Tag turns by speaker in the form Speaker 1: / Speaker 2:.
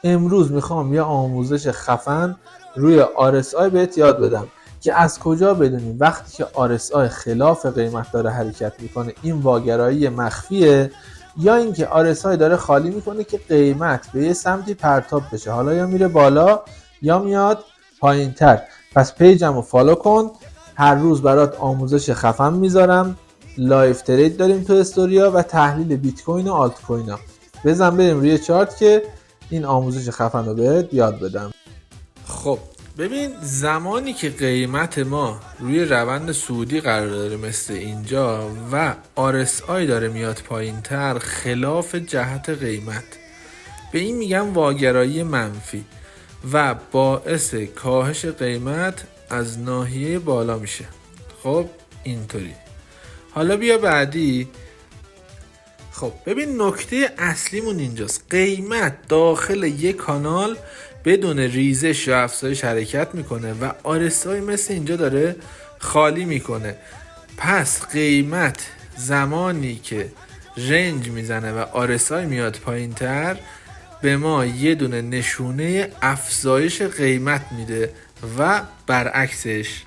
Speaker 1: امروز میخوام یه آموزش خفن روی RSI بهت یاد بدم که از کجا بدونیم وقتی که RSI خلاف قیمت داره حرکت میکنه این واگرایی مخفیه، یا اینکه RSI داره خالی میکنه که قیمت به یه سمتی پرتاب بشه، حالا یا میره بالا یا میاد پایین تر. پس پیجمو فالو کن، هر روز برات آموزش خفن میذارم، لایف ترید داریم تو استوریا و تحلیل بیت کوین و آلت کوین ها. بزن بریم روی چارت که این آموزش خفن رو بهت یاد بدم. خب ببین، زمانی که قیمت ما روی روند صعودی قرار داره مثل اینجا و RSI داره میاد پایین تر خلاف جهت قیمت، به این میگم واگرایی منفی و باعث کاهش قیمت از ناحیه بالا میشه. خب اینطوری. حالا بیا بعدی. خب ببین، نکته اصلیمون اینجاست، قیمت داخل یک کانال بدون ریزش یا افزایش حرکت میکنه و RSI مثل اینجا داره خالی میکنه. پس قیمت زمانی که رنج میزنه و RSI میاد پایین تر به ما یه دونه نشونه افزایش قیمت میده و برعکسش.